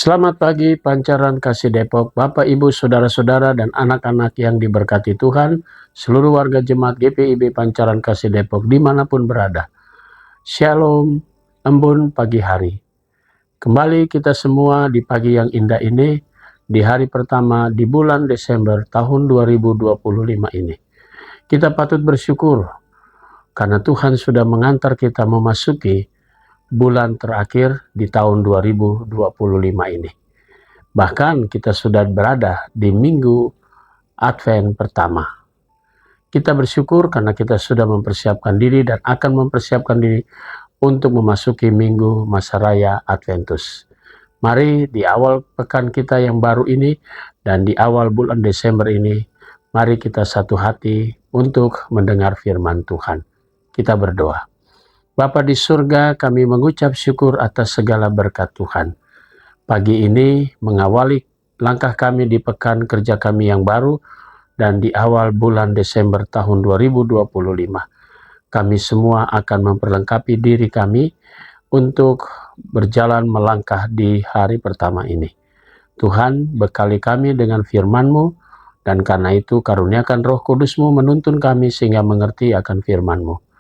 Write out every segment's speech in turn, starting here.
Selamat pagi Pancaran Kasih Depok, Bapak Ibu Saudara-saudara dan anak-anak yang diberkati Tuhan, seluruh warga jemaat GPIB Pancaran Kasih Depok dimanapun berada. Shalom, embun pagi hari. Kembali kita semua di pagi yang indah ini, di hari pertama di bulan Desember tahun 2025 ini. Kita patut bersyukur karena Tuhan sudah mengantar kita memasuki bulan terakhir di tahun 2025 ini. Bahkan kita sudah berada di minggu Advent pertama. Kita bersyukur karena kita sudah mempersiapkan diri dan akan mempersiapkan diri untuk memasuki minggu masa raya Adventus. Mari di awal pekan kita yang baru ini dan di awal bulan Desember ini, mari kita satu hati untuk mendengar firman Tuhan. Kita berdoa. Bapa di surga, kami mengucap syukur atas segala berkat Tuhan. Pagi ini mengawali langkah kami di pekan kerja kami yang baru dan di awal bulan Desember tahun 2025. Kami semua akan memperlengkapi diri kami untuk berjalan melangkah di hari pertama ini. Tuhan, bekali kami dengan firman-Mu, dan karena itu karuniakan Roh Kudus-Mu menuntun kami sehingga mengerti akan firman-Mu.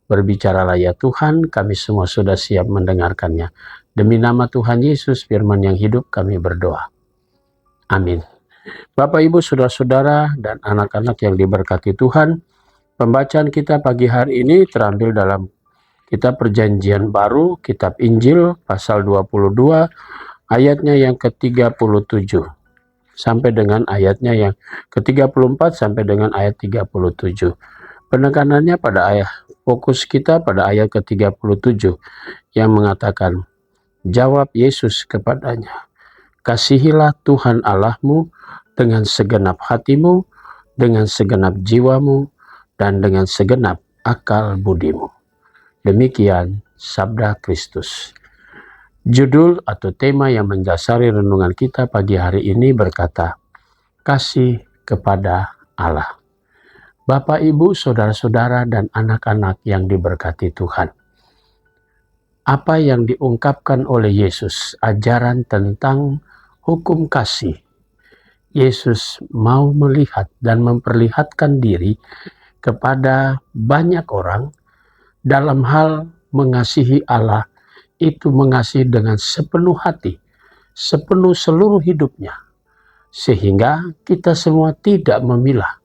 Berbicaralah ya Tuhan, kami semua sudah siap mendengarkannya. Demi nama Tuhan Yesus, firman yang hidup, kami berdoa. Amin. Bapak, Ibu, Saudara-saudara, dan anak-anak yang diberkati Tuhan, pembacaan kita pagi hari ini terambil dalam Kitab Perjanjian Baru, Kitab Injil, pasal 22, ayatnya yang ke-37, sampai dengan ayatnya yang ke-34, sampai dengan ayat 37. Penekanannya pada fokus kita pada ayat ke-37 yang mengatakan, jawab Yesus kepadanya, kasihilah Tuhan Allahmu dengan segenap hatimu, dengan segenap jiwamu, dan dengan segenap akal budimu. Demikian sabda Kristus. Judul atau tema yang mendasari renungan kita pagi hari ini berkata, kasih kepada Allah. Bapak, Ibu, Saudara-saudara, dan anak-anak yang diberkati Tuhan. Apa yang diungkapkan oleh Yesus, ajaran tentang hukum kasih. Yesus mau melihat dan memperlihatkan diri kepada banyak orang dalam hal mengasihi Allah, itu mengasihi dengan sepenuh hati, sepenuh seluruh hidupnya. Sehingga kita semua tidak memilah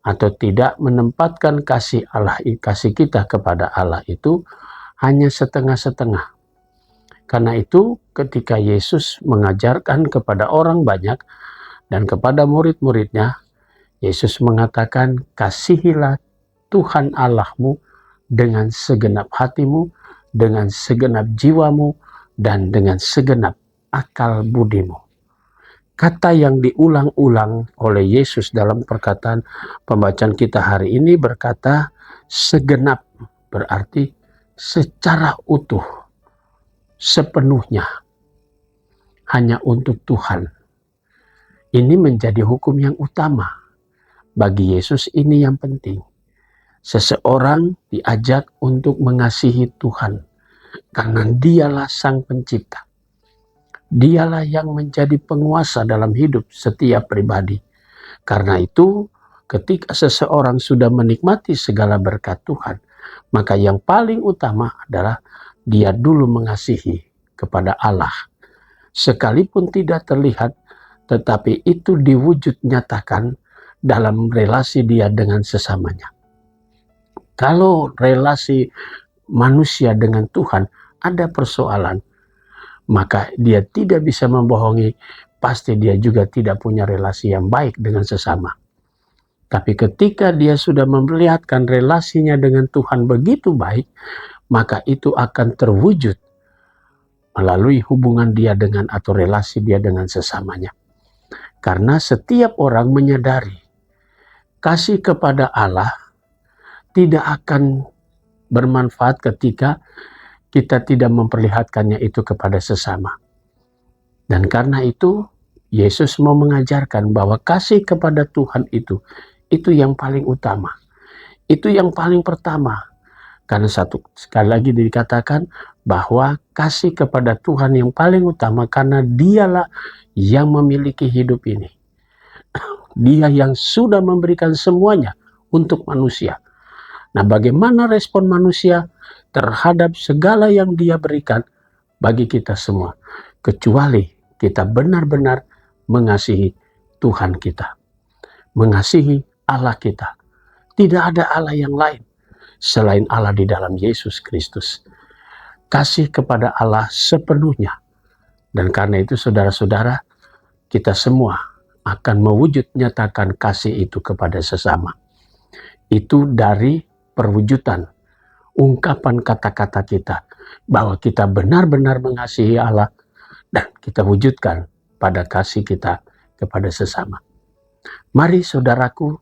atau tidak menempatkan kasih kita kepada Allah itu hanya setengah-setengah. Karena itu ketika Yesus mengajarkan kepada orang banyak dan kepada murid-muridnya, Yesus mengatakan, kasihilah Tuhan Allahmu dengan segenap hatimu, dengan segenap jiwamu, dan dengan segenap akal budimu. Kata yang diulang-ulang oleh Yesus dalam perkataan pembacaan kita hari ini berkata segenap, berarti secara utuh, sepenuhnya, hanya untuk Tuhan. Ini menjadi hukum yang utama. Bagi Yesus ini yang penting. Seseorang diajak untuk mengasihi Tuhan karena Dialah Sang Pencipta. Dialah yang menjadi penguasa dalam hidup setiap pribadi. Karena itu, ketika seseorang sudah menikmati segala berkat Tuhan, maka yang paling utama adalah dia dulu mengasihi kepada Allah. Sekalipun tidak terlihat, tetapi itu diwujud nyatakan dalam relasi dia dengan sesamanya. Kalau relasi manusia dengan Tuhan ada persoalan, maka dia tidak bisa membohongi, pasti dia juga tidak punya relasi yang baik dengan sesama. Tapi ketika dia sudah memperlihatkan relasinya dengan Tuhan begitu baik, maka itu akan terwujud melalui hubungan dia dengan atau relasi dia dengan sesamanya. Karena setiap orang menyadari kasih kepada Allah tidak akan bermanfaat ketika kita tidak memperlihatkannya itu kepada sesama. Dan karena itu, Yesus mau mengajarkan bahwa kasih kepada Tuhan itu yang paling utama. Itu yang paling pertama. Karena sekali lagi dikatakan bahwa kasih kepada Tuhan yang paling utama, karena dialah yang memiliki hidup ini. Dia yang sudah memberikan semuanya untuk manusia. Nah, bagaimana respon manusia terhadap segala yang dia berikan bagi kita semua? Kecuali kita benar-benar mengasihi Tuhan kita, mengasihi Allah kita. Tidak ada Allah yang lain selain Allah di dalam Yesus Kristus. Kasih kepada Allah sepenuhnya. Dan karena itu saudara-saudara, kita semua akan mewujud nyatakan kasih itu kepada sesama. Itu dari perwujudan, ungkapan kata-kata kita, bahwa kita benar-benar mengasihi Allah, dan kita wujudkan pada kasih kita kepada sesama. Mari saudaraku,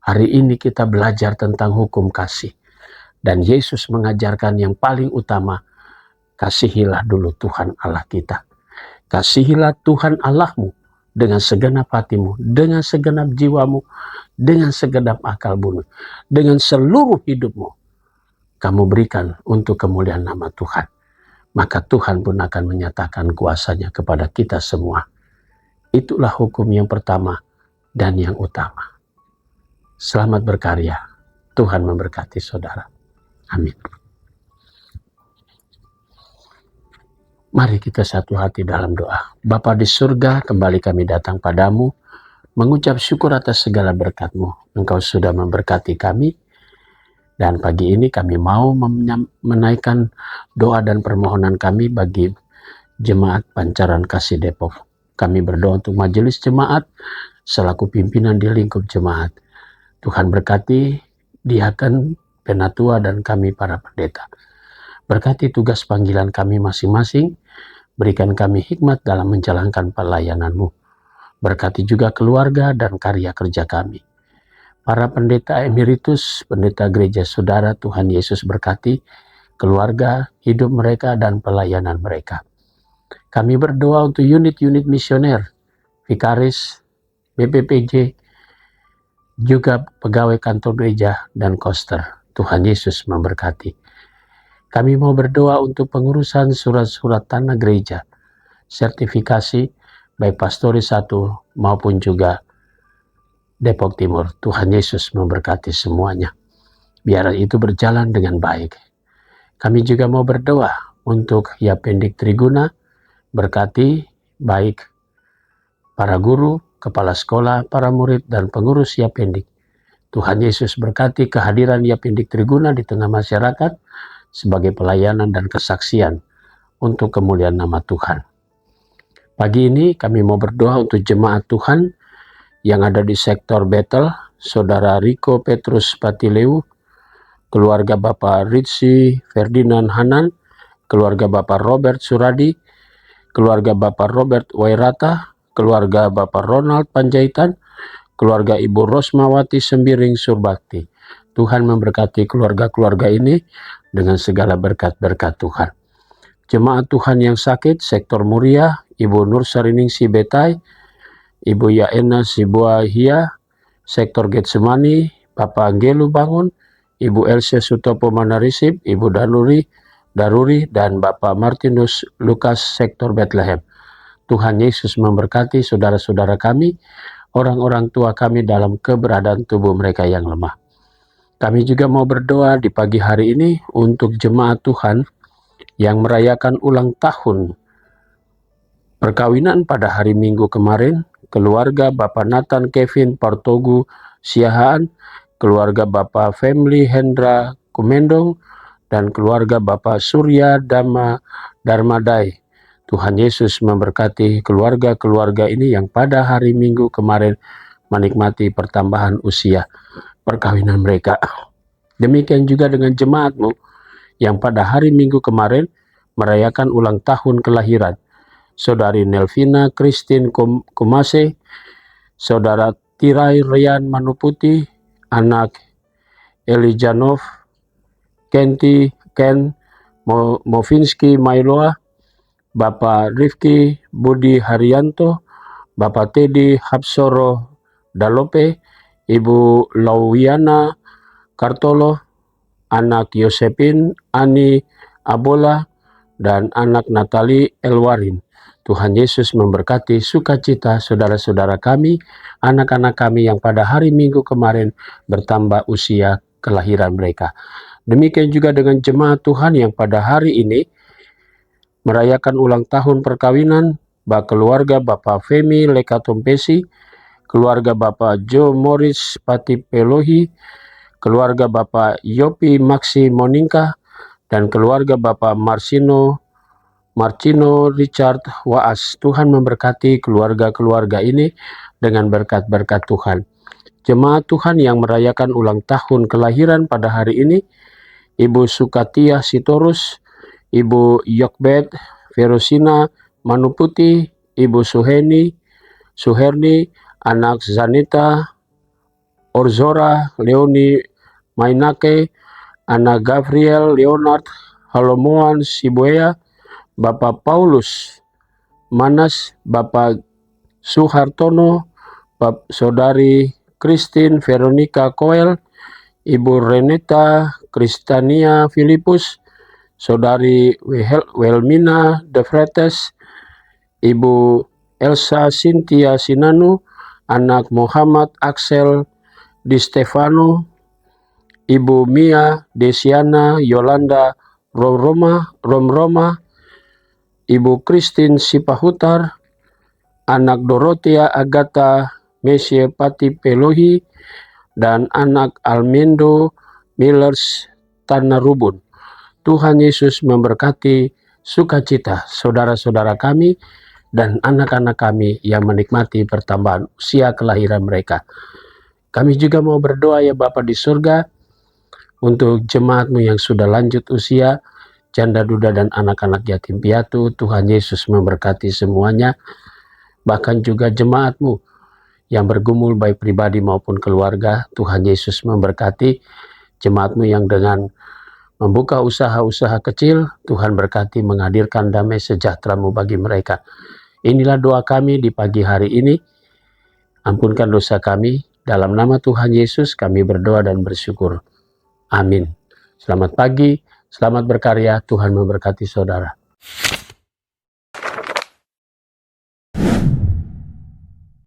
hari ini kita belajar tentang hukum kasih. Dan Yesus mengajarkan yang paling utama, kasihilah dulu Tuhan Allah kita. Kasihilah Tuhan Allahmu dengan segenap hatimu, dengan segenap jiwamu, dengan segenap akal bumi, dengan seluruh hidupmu. Kamu berikan untuk kemuliaan nama Tuhan. Maka Tuhan pun akan menyatakan kuasanya kepada kita semua. Itulah hukum yang pertama dan yang utama. Selamat berkarya. Tuhan memberkati saudara. Amin. Mari kita satu hati dalam doa. Bapa di surga, kembali kami datang padamu, mengucap syukur atas segala berkat-Mu. Engkau sudah memberkati kami, dan pagi ini kami mau menaikkan doa dan permohonan kami bagi Jemaat Pancaran Kasih Depok. Kami berdoa untuk majelis jemaat, selaku pimpinan di lingkup jemaat. Tuhan berkati diaken, penatua, dan kami para pendeta. Berkati tugas panggilan kami masing-masing, berikan kami hikmat dalam menjalankan pelayanan-Mu. Berkati juga keluarga dan karya kerja kami. Para pendeta emeritus, pendeta gereja saudara, Tuhan Yesus berkati keluarga, hidup mereka, dan pelayanan mereka. Kami berdoa untuk unit-unit misioner, vikaris, BPPJ, juga pegawai kantor gereja, dan koster. Tuhan Yesus memberkati. Kami mau berdoa untuk pengurusan surat-surat tanah gereja, sertifikasi, baik Pastori 1 maupun juga Depok Timur. Tuhan Yesus memberkati semuanya. Biar itu berjalan dengan baik. Kami juga mau berdoa untuk Yapendik Triguna, berkati baik para guru, kepala sekolah, para murid, dan pengurus Yapendik. Tuhan Yesus berkati kehadiran Yapendik Triguna di tengah masyarakat sebagai pelayanan dan kesaksian untuk kemuliaan nama Tuhan. Pagi ini kami mau berdoa untuk jemaat Tuhan yang ada di sektor Betel, Saudara Riko Petrus Patileu, keluarga Bapak Ritsi Ferdinand Hanan, keluarga Bapak Robert Suradi, keluarga Bapak Robert Wairata, keluarga Bapak Ronald Panjaitan, keluarga Ibu Rosmawati Sembiring Surbakti. Tuhan memberkati keluarga-keluarga ini dengan segala berkat-berkat Tuhan. Jemaat Tuhan yang sakit, sektor Muria, Ibu Nur Sariningsi Betai, Ibu Yaena Sibuahia, sektor Getsemani, Bapak Anggelu Bangun, Ibu Elsa Sutopo Manarisib, Ibu Daruri, dan Bapak Martinus Lukas, sektor Bethlehem. Tuhan Yesus memberkati saudara-saudara kami, orang-orang tua kami dalam keberadaan tubuh mereka yang lemah. Kami juga mau berdoa di pagi hari ini untuk jemaat Tuhan yang merayakan ulang tahun perkawinan pada hari Minggu kemarin, keluarga Bapak Nathan Kevin Partogu Siahaan, keluarga Bapak Family Hendra Kumendong, dan keluarga Bapak Surya Darmadai. Tuhan Yesus memberkati keluarga-keluarga ini yang pada hari Minggu kemarin menikmati pertambahan usia perkawinan mereka. Demikian juga dengan jemaatmu yang pada hari Minggu kemarin merayakan ulang tahun kelahiran Saudari Nelvina Christine Kumase, Saudara Tirai Rian Manuputi, anak Elijanov, Ken Movinski Mailoa, Bapak Rifki Budi Haryanto, Bapak Teddy Hapsoro Dalope, Ibu Lauwiana Kartolo, anak Yosepin, Ani Abola, dan anak Natali Elwarin. Tuhan Yesus memberkati sukacita saudara-saudara kami, anak-anak kami yang pada hari Minggu kemarin bertambah usia kelahiran mereka. Demikian juga dengan jemaat Tuhan yang pada hari ini merayakan ulang tahun perkawinan keluarga Bapak Femi Lekatompesi, keluarga Bapak Joe Morris Patipelohi, keluarga Bapak Yopi Maxi Moninka, dan keluarga Bapak Marcino Richard Waas. Tuhan memberkati keluarga-keluarga ini dengan berkat-berkat Tuhan. Jemaat Tuhan yang merayakan ulang tahun kelahiran pada hari ini, Ibu Sukatia Sitorus, Ibu Yokbet Verosina Manuputi, Ibu Suherni, anak Zanita Orzora Leoni Mainake, anak Gabriel Leonard Halomoan Sibuea, Bapak Paulus Manas, Bapak Suhartono, Saudari Christine Veronica Koel, Ibu Reneta Kristania Filipus, Saudari Welmina De Fretes, Ibu Elsa Cynthia Sinanu, anak Muhammad Axel Di Stefano, Ibu Mia Desiana Yolanda Romroma, Ibu Christine Sipahutar, anak Dorothea Agatha Mesye Pati Pelohi, dan anak Almendo Millers Tanarubun. Tuhan Yesus memberkati sukacita saudara-saudara kami dan anak-anak kami yang menikmati pertambahan usia kelahiran mereka. Kami juga mau berdoa ya Bapa di surga untuk jemaat-Mu yang sudah lanjut usia, janda duda dan anak-anak yatim piatu. Tuhan Yesus memberkati semuanya, bahkan juga jemaat-Mu yang bergumul baik pribadi maupun keluarga. Tuhan Yesus memberkati jemaat-Mu yang dengan membuka usaha-usaha kecil, Tuhan berkati menghadirkan damai sejahtera-Mu bagi mereka. Inilah doa kami di pagi hari ini. Ampunkan dosa kami, dalam nama Tuhan Yesus kami berdoa dan bersyukur. Amin. Selamat pagi, selamat berkarya, Tuhan memberkati saudara.